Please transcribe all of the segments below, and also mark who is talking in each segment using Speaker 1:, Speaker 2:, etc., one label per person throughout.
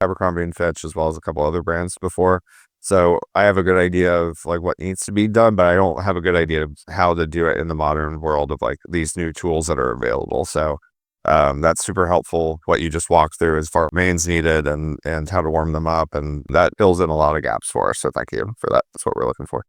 Speaker 1: Abercrombie and Fitch as well as a couple other brands before. So I have a good idea of like what needs to be done, but I don't have a good idea of how to do it in the modern world of like these new tools that are available. So that's super helpful. What you just walked through as far as mains needed and how to warm them up, and that fills in a lot of gaps for us. So thank you for that. That's what we're looking for.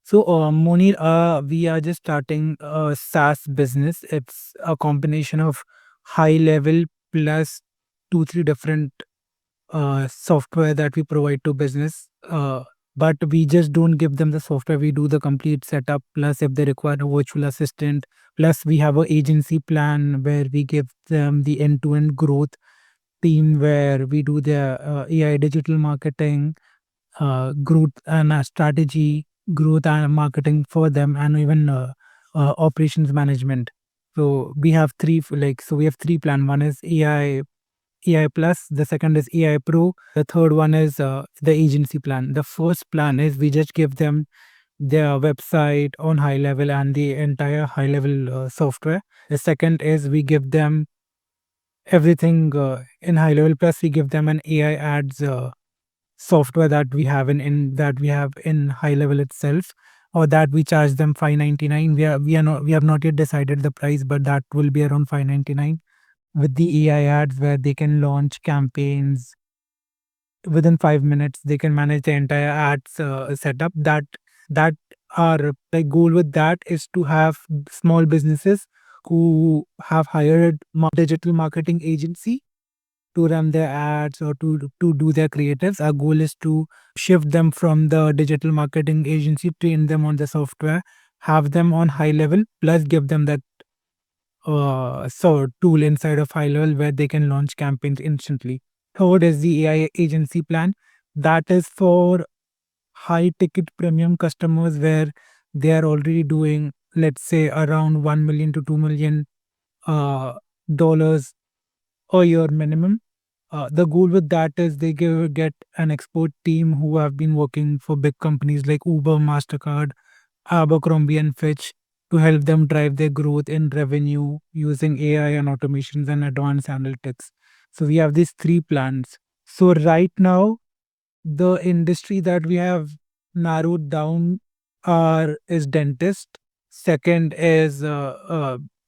Speaker 2: So, Monir, we are just starting a SaaS business. It's a combination of high level plus two, three different software that we provide to business. But we just don't give them the software. We do the complete setup. Plus, if they require a virtual assistant, plus we have an agency plan where we give them the end-to-end growth team where we do their AI digital marketing, growth and strategy, growth and marketing for them, and even operations management. So we have so we have three plan. One is AI plus. The second is AI Pro. The third one is the agency plan. The first plan is we just give them their website on high level and the entire high level software. The second is we give them everything in high level plus we give them an AI ads software that we have in that we have in high level itself, or that we charge them 599. We have not yet decided the price, but that will be around 599 with the AI ads where they can launch campaigns within 5 minutes. They can manage the entire ads setup. That our like goal with that is to have small businesses who have hired digital marketing agency to run their ads or to do their creatives. Our goal is to shift them from the digital marketing agency, train them on the software, have them on high level, plus give them that tool inside of high level where they can launch campaigns instantly. Third is the AI agency plan. That is for high ticket premium customers where they are already doing, let's say, around 1 million to 2 million dollars a year minimum. The goal with that is get an expert team who have been working for big companies like Uber, Mastercard, Abercrombie and Fitch to help them drive their growth in revenue using AI and automations and advanced analytics. So we have these three plans. So right now, the industry that we have narrowed down are is dentist. Second is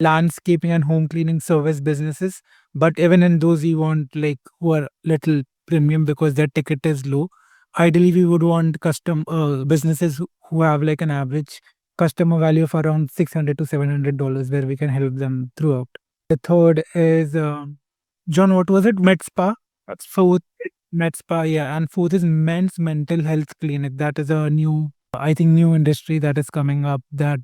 Speaker 2: landscaping and home cleaning service businesses. But even in those, we want like who are little premium because their ticket is low. Ideally, we would want custom businesses who have like an average customer value of around $600 to $700, where we can help them throughout. The third is John. What was it? Med spa. Fourth, med spa. Yeah, and fourth is men's mental health clinic. That is a new, I think, new industry that is coming up. That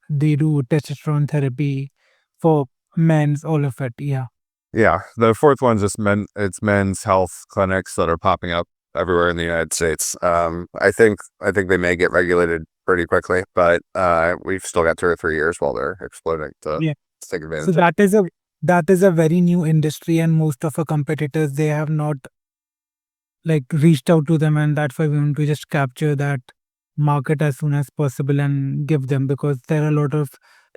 Speaker 2: they do testosterone therapy for men's, all of it. Yeah.
Speaker 1: Yeah, the fourth one's just it's men's health clinics that are popping up everywhere in the United States. I think they may get regulated pretty quickly, but we've still got 2 or 3 years while they're exploding to
Speaker 2: Yeah.
Speaker 1: take
Speaker 2: So
Speaker 1: advantage of.
Speaker 2: that is a very new industry, and most of our competitors, they have not like reached out to them, and that's why we want to just capture that market as soon as possible and give them, because there are a lot of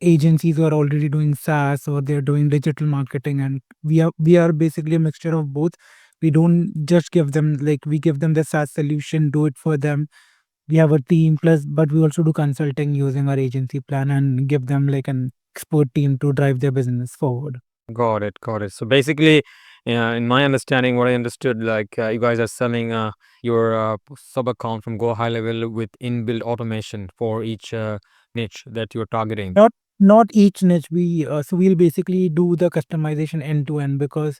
Speaker 2: agencies who are already doing SaaS or they're doing digital marketing, and we are basically a mixture of both. We don't just give them like we give them the SaaS solution, do it for them. We have a team plus, but we also do consulting using our agency plan and give them like an expert team to drive their business forward.
Speaker 3: Got it. Got it. So basically, in my understanding, what I understood, like you guys are selling your sub account from Go High Level with inbuilt automation for each niche that you're targeting.
Speaker 2: Not each niche. We'll basically do the customization end to end, because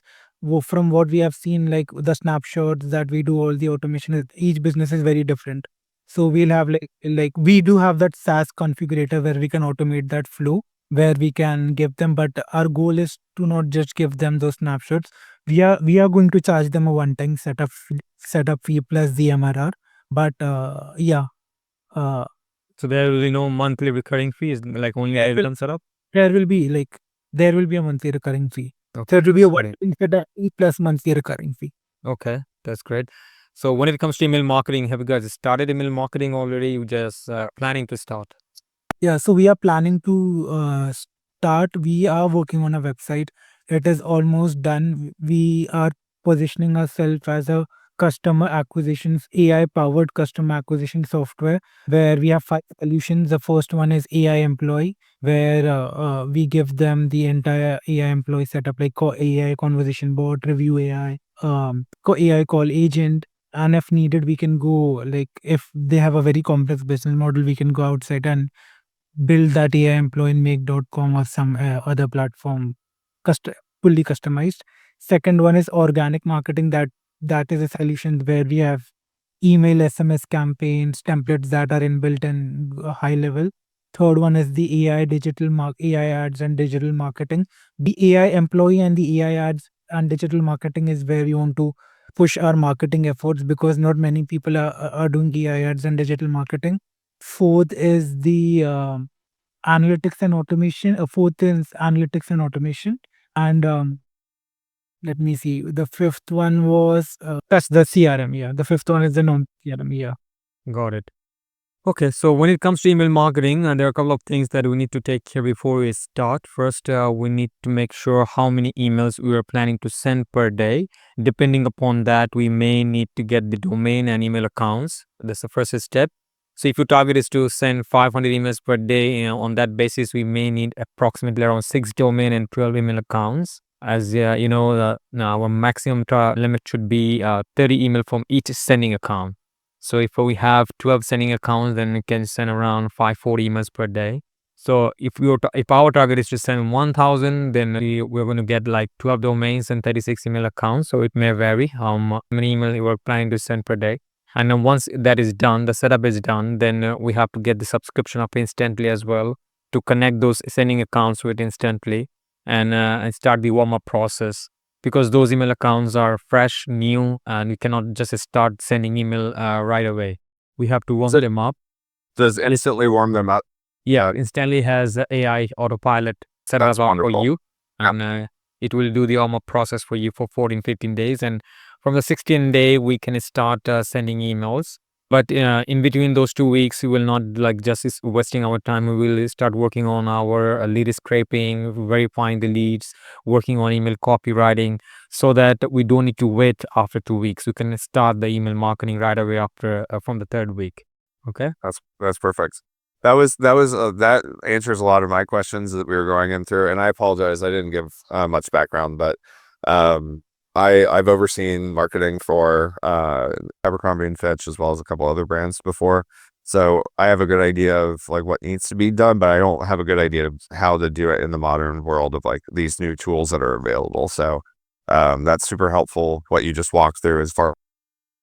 Speaker 2: from what we have seen, like the snapshots that we do, all the automation, each business is very different. So we'll have like we do have that SaaS configurator where we can automate that flow, where we can give them, but our goal is to not just give them those snapshots. We are going to charge them a one time setup fee plus the MRR. But yeah.
Speaker 3: So there will be no monthly recurring fees, like only
Speaker 2: There will
Speaker 3: item setup.
Speaker 2: there will be like there will be a monthly recurring fee.
Speaker 3: Okay.
Speaker 2: There will be a
Speaker 3: Got it.
Speaker 2: one fee plus monthly recurring fee.
Speaker 3: Okay, that's great. So when it comes to email marketing, have you guys started email marketing already? You just planning to start?
Speaker 2: Yeah, so we are planning to start. We are working on a website. It is almost done. We are positioning ourselves as a customer acquisitions AI powered customer acquisition software where we have five solutions. The first one is AI employee, where we give them the entire AI employee setup like AI conversation bot, review AI, AI call agent. And if needed, we can go like if they have a very complex business model, we can go outside and build that AI employee in make.com or some other platform cust- fully customized. Second one is organic marketing. That is a solution where we have email, SMS campaigns, templates that are inbuilt in high level. Third one is the AI ads and digital marketing. The AI employee and the AI ads and digital marketing is where we want to push our marketing efforts because not many people are doing AI ads and digital marketing. Fourth is the analytics and automation. Fourth is analytics and automation. And let me see. The fifth one was that's the CRM. Yeah, the fifth one is the non-CRM. Yeah.
Speaker 3: Got it. Okay, so when it comes to email marketing, there are a couple of things that we need to take care before we start. First, we need to make sure how many emails we are planning to send per day. Depending upon that, we may need to get the domain and email accounts. That's the first step. So, if your target is to send 500 emails per day, on that basis, we may need approximately around 6 domain and 12 email accounts. As our maximum limit should be 30 email from each sending account. So if we have 12 sending accounts, then we can send around 540 emails per day. So if our target is to send 1,000, then we're going to get like 12 domains and 36 email accounts. So it may vary how many emails we're planning to send per day. And then once that is done, the setup is done, then we have to get the subscription up instantly as well to connect those sending accounts with instantly and start the warm up process because those email accounts are fresh, new, and we cannot just start sending email right away. We have to warm them up.
Speaker 1: Does instantly warm them up?
Speaker 3: Yeah, instantly has AI autopilot set up for
Speaker 1: wonderful.
Speaker 3: you, and it will do the warm up process for you for 14, 15 days. And from the 16th day, we can start sending emails. But in between those 2 weeks, we will not like just wasting our time. We will start working on our lead scraping, verifying the leads, working on email copywriting, so that we don't need to wait after 2 weeks. We can start the email marketing right away after from the third week. Okay.
Speaker 1: That's perfect. That answers a lot of my questions that we were going in through, and I apologize I didn't give much background, but I've overseen marketing for Abercrombie and Fitch as well as a couple other brands before, so I have a good idea of like what needs to be done, but I don't have a good idea of how to do it in the modern world of like these new tools that are available. So that's super helpful what you just walked through as far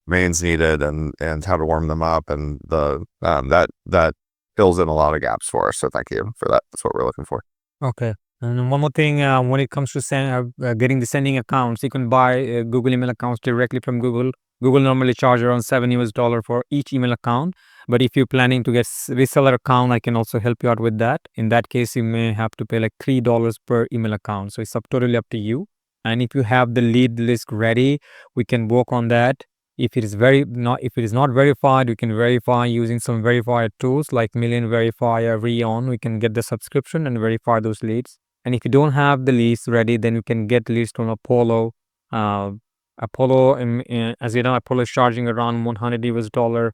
Speaker 1: mains needed and how to warm them up, and the that fills in a lot of gaps for us. So thank you for that. That's what we're looking for.
Speaker 3: Okay. And one more thing, when it comes to getting the sending accounts, you can buy Google email accounts directly from Google. Google normally charge around $7 for each email account. But if you're planning to get reseller account, I can also help you out with that. In that case, you may have to pay like $3 per email account. So it's totally up to you. And if you have the lead list ready, we can work on that. If it is not verified, we can verify using some verifier tools like Million Verifier, Reon. We can get the subscription and verify those leads. And if you don't have the leads ready, then you can get leads from Apollo. Apollo, as you know, Apollo is charging around $100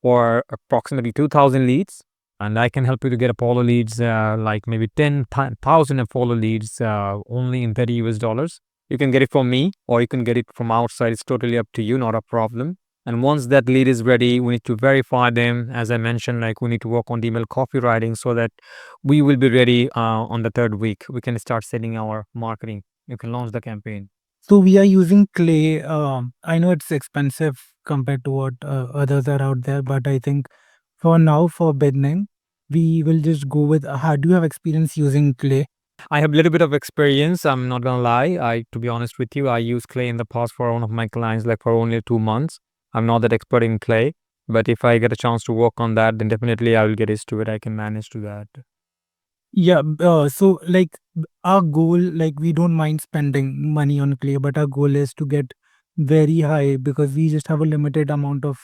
Speaker 3: for approximately 2,000 leads. And I can help you to get Apollo leads, like maybe 10,000 Apollo leads only in $30. You can get it from me or you can get it from outside. It's totally up to you, not a problem. And once that lead is ready, we need to verify them. As I mentioned, like we need to work on the email copywriting so that we will be ready on the third week. We can start setting our marketing. You can launch the campaign.
Speaker 2: So we are using Clay. I know it's expensive compared to what others are out there, but I think for now, for beginning, we will just go with. How do you have experience using Clay?
Speaker 3: I have a little bit of experience. I'm not gonna lie. To be honest with you, I used Clay in the past for one of my clients, like for only 2 months. I'm not that expert in Clay, but if I get a chance to work on that, then definitely I will get used to it. I can manage to that.
Speaker 2: Yeah. So like our goal, like we don't mind spending money on Clay, but our goal is to get very high because we just have a limited amount of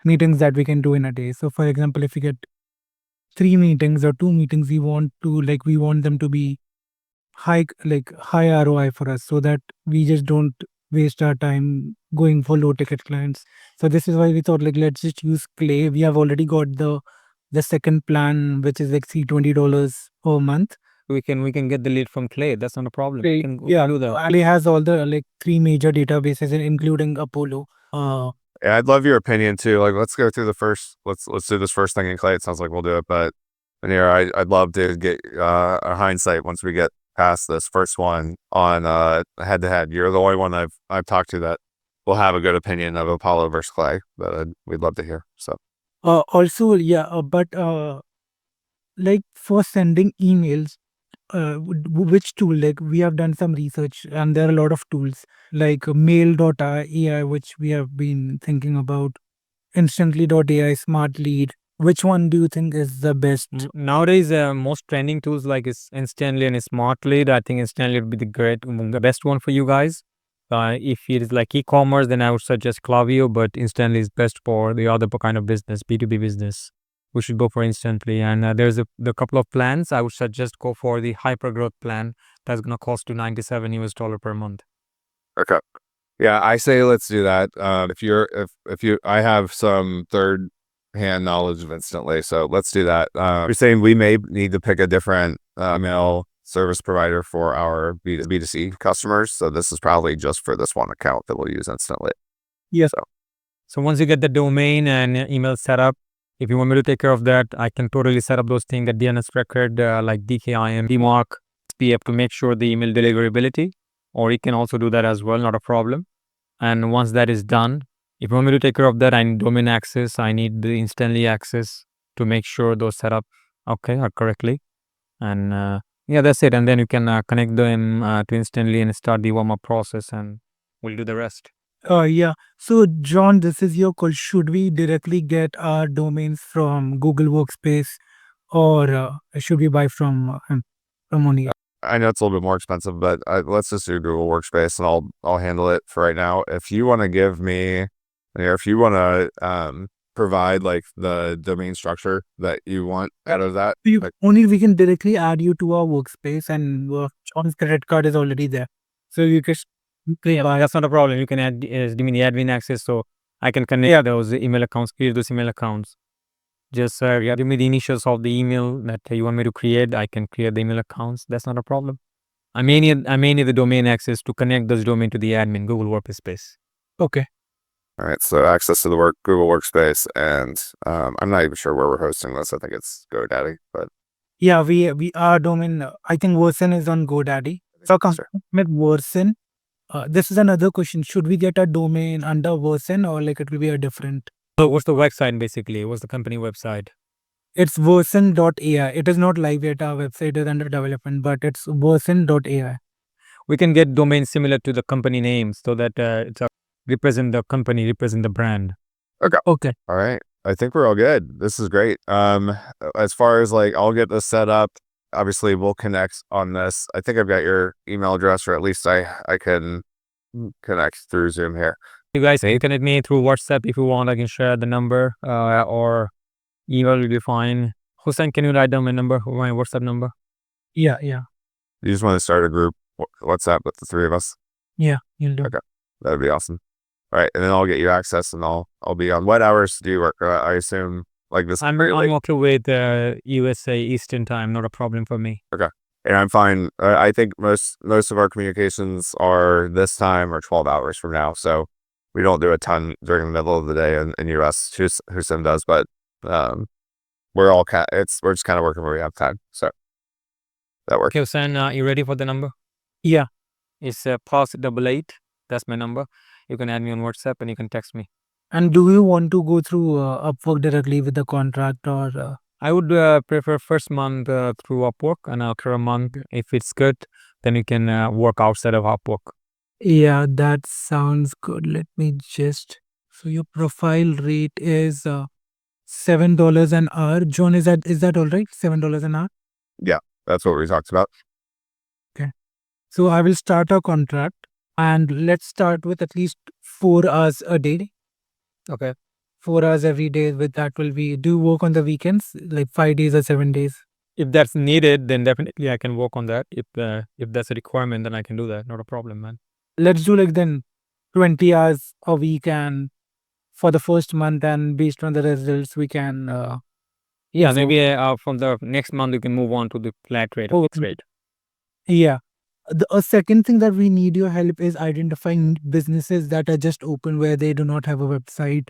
Speaker 2: meetings that we can do in a day. So, for example, if we get 3 meetings or 2 meetings, we want them to be high ROI for us, so that we just don't waste our time going for low ticket clients. So this is why we thought, like, let's just use Clay. We have already got the second plan, which is like $320 per month.
Speaker 3: We can get the lead from Clay. That's not a problem.
Speaker 2: Clay,
Speaker 3: We can
Speaker 2: yeah,
Speaker 3: do that.
Speaker 2: Clay has all the like 3 major databases, including Apollo.
Speaker 1: Yeah, I'd love your opinion too. Like, let's go through the first. Let's do this first thing in Clay. It sounds like we'll do it, but Veneer, I'd love to get a hindsight once we get past this first one on head to head. You're the only one I've talked to that will have a good opinion of Apollo versus Clay. But we'd love to hear. So
Speaker 2: Also, yeah, but like for sending emails, which tool? Like, we have done some research, and there are a lot of tools like mail.ai, which we have been thinking about, instantly.ai, smart lead. Which one do you think is the best?
Speaker 3: Nowadays, most trending tools like is Instantly and Smartly. I think Instantly would be the best one for you guys. If it is like e-commerce, then I would suggest Klaviyo, but Instantly is best for the other kind of business, B2B business. We should go for Instantly. And there's the couple of plans. I would suggest go for the hyper growth plan. That's gonna cost you $97 per month.
Speaker 1: okay, yeah, I say let's do that. If you, I have some third hand knowledge of Instantly, so let's do that. You're saying we may need to pick a different email service provider for our B2C customers. So this is probably just for this one account that we'll use Instantly.
Speaker 2: Yes.
Speaker 3: So once you get the domain and email set up, if you want me to take care of that, I can totally set up those things, the DNS record, like DKIM, DMARC, SPF to make sure the email deliverability, or you can also do that as well, not a problem. And once that is done, if you want me to take care of that, I need domain access, I need the Instantly access to make sure those set up are correctly. And yeah, that's it. And then you can connect them to Instantly and start the warm-up process, and we'll do the rest.
Speaker 2: Yeah. So, John, this is your call. Should we directly get our domains from Google Workspace, or should we buy from Oni?
Speaker 1: I know it's a little bit more expensive, but let's just do Google Workspace, and I'll handle it for right now. If you want to give me, or if you want to provide like the domain structure that you want out of that,
Speaker 2: Only we can directly add you to our Workspace, and John's credit card is already there. So you can.
Speaker 3: That's not a problem. You can give me the admin access, so I can connect those email accounts, create those email accounts. Just give me the initials of the email that you want me to create. I can create the email accounts. That's not a problem. I may need the domain access to connect those domain to the admin Google Workspace.
Speaker 2: Okay.
Speaker 1: all right. So access to the Google Workspace, and I'm not even sure where we're hosting this. I think it's GoDaddy, but
Speaker 2: Yeah, we our domain. I think Version is on GoDaddy. So with Version. This is another question. Should we get a domain under Version, or like it will be a different?
Speaker 3: So what's the website basically? What's the company website?
Speaker 2: It's version.ai. It is not live yet. Our website is under development, but it's version.ai.
Speaker 3: We can get domains similar to the company name so that it's represent the company, represent the brand.
Speaker 1: okay.
Speaker 2: Okay.
Speaker 1: All right. I think we're all good. This is great. As far as like, I'll get this set up. Obviously, we'll connect on this. I think I've got your email address, or at least I can connect through Zoom here.
Speaker 3: You guys connect me through WhatsApp if you want. I can share the number, or email will be fine. Hussein, can you write down my number, my WhatsApp number?
Speaker 2: Yeah.
Speaker 1: You just want to start a group WhatsApp with the three of us?
Speaker 2: Yeah, you'll do.
Speaker 1: Okay, that'd be awesome. All right, and then I'll get you access, and I'll be on. What hours do you work? I assume like this.
Speaker 3: I'm okay with USA Eastern time. Not a problem for me.
Speaker 1: Okay, and I'm fine. I think most of our communications are this time or 12 hours from now, so we don't do a ton during the middle of the day in US. Hussein does, but we're just kind of working where we have time, so that works.
Speaker 3: Okay, Hussein, you ready for the number?
Speaker 2: Yeah.
Speaker 3: It's +88. That's my number. You can add me on WhatsApp and you can text me.
Speaker 2: And do you want to go through Upwork directly with the contract, or?
Speaker 3: I would prefer first month through Upwork, and after a month, if it's good, then you can work outside of Upwork.
Speaker 2: Yeah, that sounds good. Let me just. So your profile rate is $7 an hour. John, is that all right? $7 an hour.
Speaker 1: Yeah, that's what we talked about.
Speaker 2: Okay. So I will start a contract. And let's start with at least 4 hours a day.
Speaker 3: Okay.
Speaker 2: 4 hours every day. With that, will we do work on the weekends, like 5 days or 7 days?
Speaker 3: If that's needed, then definitely I can work on that. If that's a requirement, then I can do that. Not a problem, man.
Speaker 2: Let's do like then 20 hours a week, and for the first month, and based on the results, we can.
Speaker 3: Yeah,
Speaker 2: So-
Speaker 3: maybe from the next month you can move on to the flat rate,
Speaker 2: Oh,
Speaker 3: fixed rate.
Speaker 2: Yeah. A second thing that we need your help is identifying businesses that are just open where they do not have a website,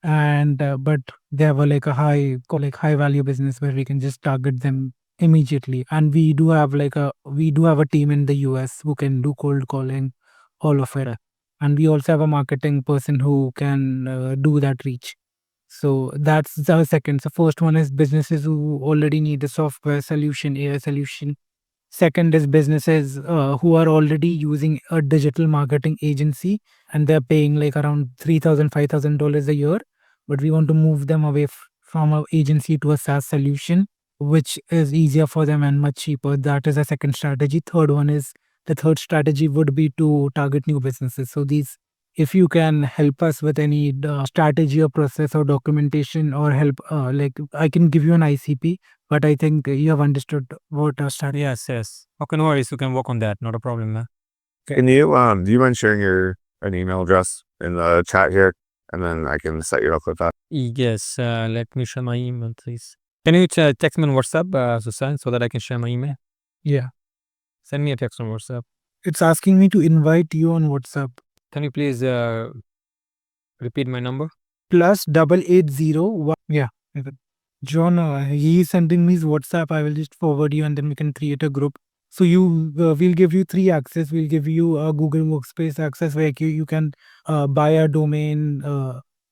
Speaker 2: and but they have a, like a high value business where we can just target them immediately. And we do have a team in the US who can do cold calling, all of it.
Speaker 3: Okay.
Speaker 2: And we also have a marketing person who can do that reach. So that's the second. So first one is businesses who already need a software solution, AI solution. Second is businesses who are already using a digital marketing agency, and they're paying like around $3,000 $5,000 a year. But we want to move them away from our agency to a SaaS solution, which is easier for them and much cheaper. That is a second strategy. The third strategy would be to target new businesses. So if you can help us with any strategy or process or documentation or help, like I can give you an ICP, but I think you have understood what a strategy.
Speaker 3: Yes. Okay, no worries. You can work on that. Not a problem, man.
Speaker 1: Can you do you mind sharing an email address in the chat here, and then I can set you up with that?
Speaker 3: Yes. Let me share my email, please. Can you text me on WhatsApp, Susan, so that I can share my email?
Speaker 2: Yeah.
Speaker 3: Send me a text on WhatsApp.
Speaker 2: It's asking me to invite you on WhatsApp.
Speaker 3: Can you please repeat my number?
Speaker 2: Plus 8801. Yeah. John, he's sending me his WhatsApp. I will just forward you and then we can create a group. So we'll give you 3 access. We'll give you a Google Workspace access where you can buy a domain,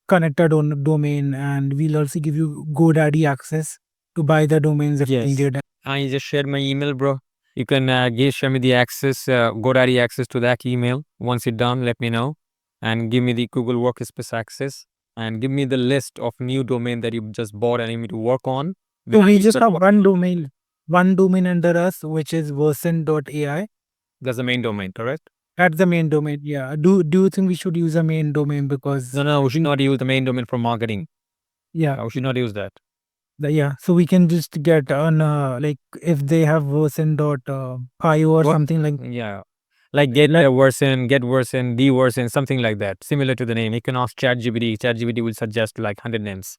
Speaker 2: connect a domain, and we'll also give you GoDaddy access to buy the domains if
Speaker 3: Yes.
Speaker 2: needed.
Speaker 3: I just shared my email, bro. You can share me the access, GoDaddy access to that email. Once it's done, let me know, and give me the Google Workspace access, and give me the list of new domain that you just bought and you need to work on.
Speaker 2: So we just have one domain under us, which is version.ai.
Speaker 3: That's the main domain, correct?
Speaker 2: That's the main domain. Yeah. Do you think we should use a main domain because
Speaker 3: No, we should not use the main domain for marketing.
Speaker 2: yeah.
Speaker 3: We should not use that.
Speaker 2: Yeah, so we can just get on like if they have version.io or
Speaker 3: What?
Speaker 2: something like
Speaker 3: Yeah. Like get version, get version, D version, something like that. Similar to the name. You can ask ChatGPT. ChatGPT will suggest like 100 names.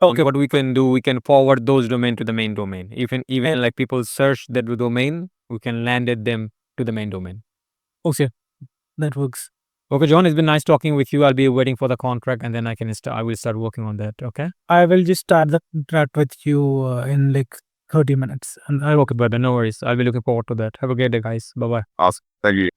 Speaker 3: Okay. What we can do, we can forward those domain to the main domain. Even like people search that domain, we can land them to the main domain.
Speaker 2: okay, that works.
Speaker 3: Okay, John, it's been nice talking with you. I'll be waiting for the contract and then I will start working on that. Okay.
Speaker 2: I will just start the contract with you in like 30 minutes. And
Speaker 3: Okay, brother. No worries. I'll be looking forward to that. Have a great day, guys. Bye bye.
Speaker 1: Awesome. Thank you.